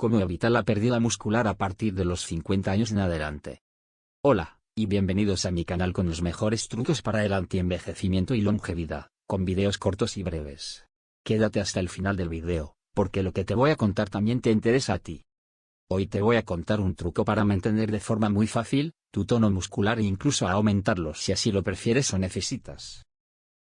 ¿Cómo evitar la pérdida muscular a partir de los 50 años en adelante? Hola, y bienvenidos a mi canal con los mejores trucos para el antienvejecimiento y longevidad, con videos cortos y breves. Quédate hasta el final del video, porque lo que te voy a contar también te interesa a ti. Hoy te voy a contar un truco para mantener de forma muy fácil tu tono muscular e incluso a aumentarlo si así lo prefieres o necesitas.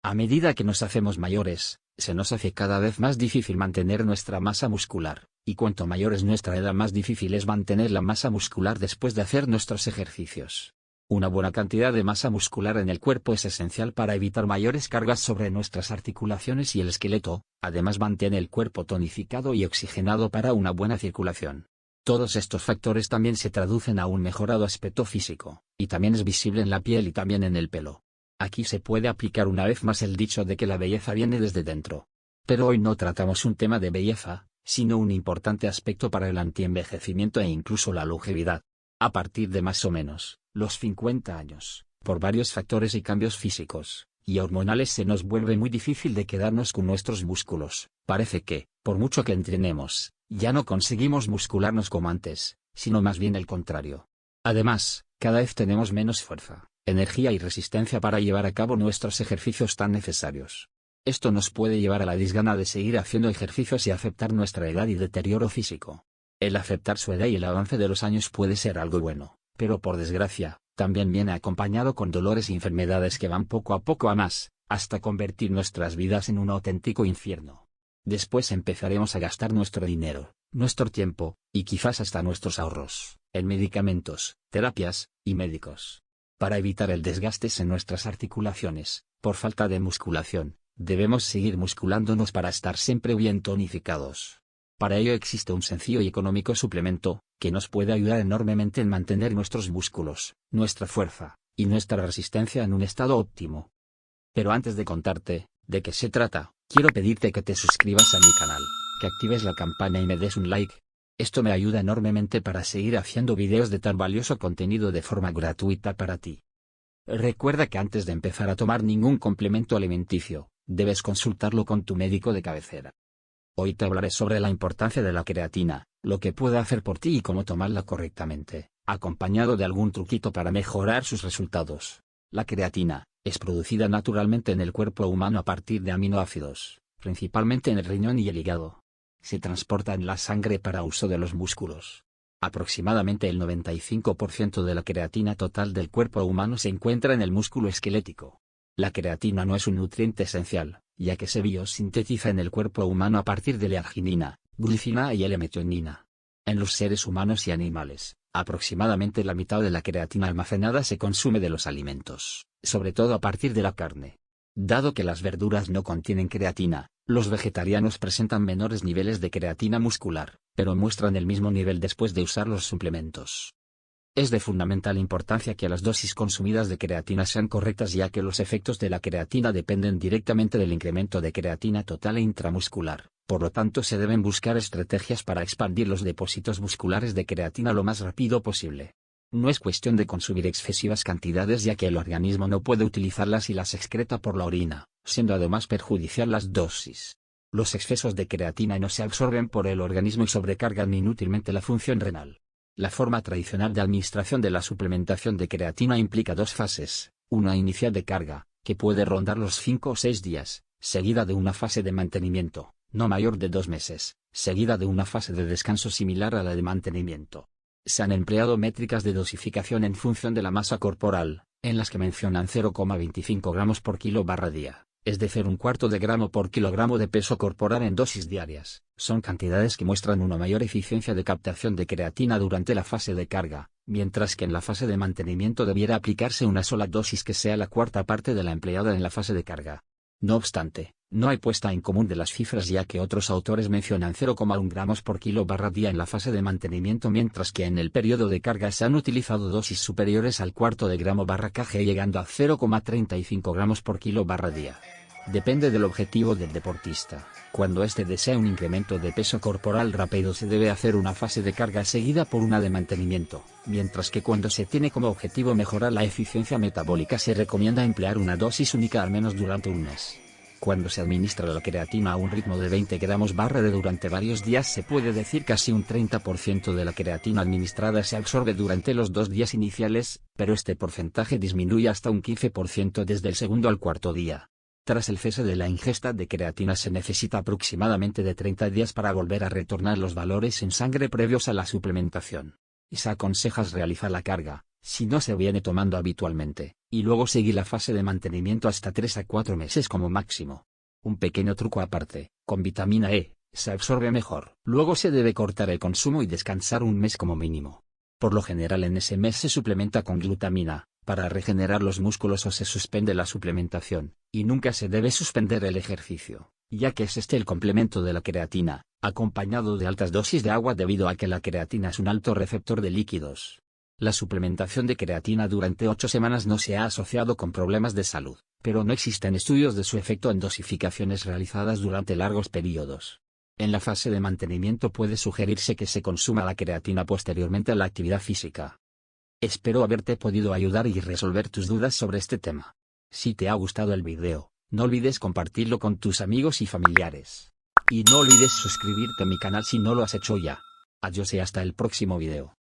A medida que nos hacemos mayores, se nos hace cada vez más difícil mantener nuestra masa muscular, y cuanto mayor es nuestra edad más difícil es mantener la masa muscular después de hacer nuestros ejercicios. Una buena cantidad de masa muscular en el cuerpo es esencial para evitar mayores cargas sobre nuestras articulaciones y el esqueleto, además mantiene el cuerpo tonificado y oxigenado para una buena circulación. Todos estos factores también se traducen a un mejorado aspecto físico, y también es visible en la piel y también en el pelo. Aquí se puede aplicar una vez más el dicho de que la belleza viene desde dentro. Pero hoy no tratamos un tema de belleza, sino un importante aspecto para el antienvejecimiento e incluso la longevidad. A partir de más o menos los 50 años, por varios factores y cambios físicos y hormonales se nos vuelve muy difícil de quedarnos con nuestros músculos. Parece que, por mucho que entrenemos, ya no conseguimos muscularnos como antes, sino más bien el contrario. Además, cada vez tenemos menos fuerza, energía y resistencia para llevar a cabo nuestros ejercicios tan necesarios. Esto nos puede llevar a la desgana de seguir haciendo ejercicios y aceptar nuestra edad y deterioro físico. El aceptar su edad y el avance de los años puede ser algo bueno, pero por desgracia, también viene acompañado con dolores y enfermedades que van poco a poco a más, hasta convertir nuestras vidas en un auténtico infierno. Después empezaremos a gastar nuestro dinero, nuestro tiempo, y quizás hasta nuestros ahorros, en medicamentos, terapias, y médicos. Para evitar el desgaste en nuestras articulaciones, por falta de musculación, debemos seguir musculándonos para estar siempre bien tonificados. Para ello existe un sencillo y económico suplemento, que nos puede ayudar enormemente en mantener nuestros músculos, nuestra fuerza, y nuestra resistencia en un estado óptimo. Pero antes de contarte de qué se trata, quiero pedirte que te suscribas a mi canal, que actives la campana y me des un like. Esto me ayuda enormemente para seguir haciendo videos de tan valioso contenido de forma gratuita para ti. Recuerda que antes de empezar a tomar ningún complemento alimenticio, debes consultarlo con tu médico de cabecera. Hoy te hablaré sobre la importancia de la creatina, lo que puede hacer por ti y cómo tomarla correctamente, acompañado de algún truquito para mejorar sus resultados. La creatina es producida naturalmente en el cuerpo humano a partir de aminoácidos, principalmente en el riñón y el hígado. Se transporta en la sangre para uso de los músculos. Aproximadamente el 95% de la creatina total del cuerpo humano se encuentra en el músculo esquelético. La creatina no es un nutriente esencial, ya que se biosintetiza en el cuerpo humano a partir de la arginina, glicina y L-metionina. En los seres humanos y animales, aproximadamente la mitad de la creatina almacenada se consume de los alimentos, sobre todo a partir de la carne. Dado que las verduras no contienen creatina, los vegetarianos presentan menores niveles de creatina muscular, pero muestran el mismo nivel después de usar los suplementos. Es de fundamental importancia que las dosis consumidas de creatina sean correctas, ya que los efectos de la creatina dependen directamente del incremento de creatina total e intramuscular. Por lo tanto, se deben buscar estrategias para expandir los depósitos musculares de creatina lo más rápido posible. No es cuestión de consumir excesivas cantidades, ya que el organismo no puede utilizarlas y las excreta por la orina, siendo además perjudicial las dosis. Los excesos de creatina no se absorben por el organismo y sobrecargan inútilmente la función renal. La forma tradicional de administración de la suplementación de creatina implica dos fases: una inicial de carga, que puede rondar los 5 o 6 días, seguida de una fase de mantenimiento, no mayor de 2 meses, seguida de una fase de descanso similar a la de mantenimiento. Se han empleado métricas de dosificación en función de la masa corporal, en las que mencionan 0,25 gramos por kilo/día, es decir, 1/4 de gramo por kilogramo de peso corporal en dosis diarias. Son cantidades que muestran una mayor eficiencia de captación de creatina durante la fase de carga, mientras que en la fase de mantenimiento debiera aplicarse una sola dosis que sea la cuarta parte de la empleada en la fase de carga. No obstante, no hay puesta en común de las cifras, ya que otros autores mencionan 0,1 gramos por kilo/día en la fase de mantenimiento, mientras que en el periodo de carga se han utilizado dosis superiores al cuarto de gramo/kg, llegando a 0,35 gramos por kilo/día. Depende del objetivo del deportista. Cuando éste desea un incremento de peso corporal rápido, se debe hacer una fase de carga seguida por una de mantenimiento, mientras que cuando se tiene como objetivo mejorar la eficiencia metabólica, se recomienda emplear una dosis única al menos durante un mes. Cuando se administra la creatina a un ritmo de 20 gramos/d durante varios días, se puede decir casi un 30% de la creatina administrada se absorbe durante los 2 días iniciales, pero este porcentaje disminuye hasta un 15% desde el segundo al cuarto día. Tras el cese de la ingesta de creatina se necesita aproximadamente de 30 días para volver a retornar los valores en sangre previos a la suplementación. Y se aconseja realizar la carga, si no se viene tomando habitualmente, y luego seguir la fase de mantenimiento hasta 3 a 4 meses como máximo. Un pequeño truco aparte: con vitamina E, se absorbe mejor. Luego se debe cortar el consumo y descansar un mes como mínimo. Por lo general en ese mes se suplementa con glutamina, para regenerar los músculos, o se suspende la suplementación, y nunca se debe suspender el ejercicio, ya que es este el complemento de la creatina, acompañado de altas dosis de agua debido a que la creatina es un alto receptor de líquidos. La suplementación de creatina durante 8 semanas no se ha asociado con problemas de salud, pero no existen estudios de su efecto en dosificaciones realizadas durante largos periodos. En la fase de mantenimiento puede sugerirse que se consuma la creatina posteriormente a la actividad física. Espero haberte podido ayudar y resolver tus dudas sobre este tema. Si te ha gustado el video, no olvides compartirlo con tus amigos y familiares. Y no olvides suscribirte a mi canal si no lo has hecho ya. Adiós y hasta el próximo video.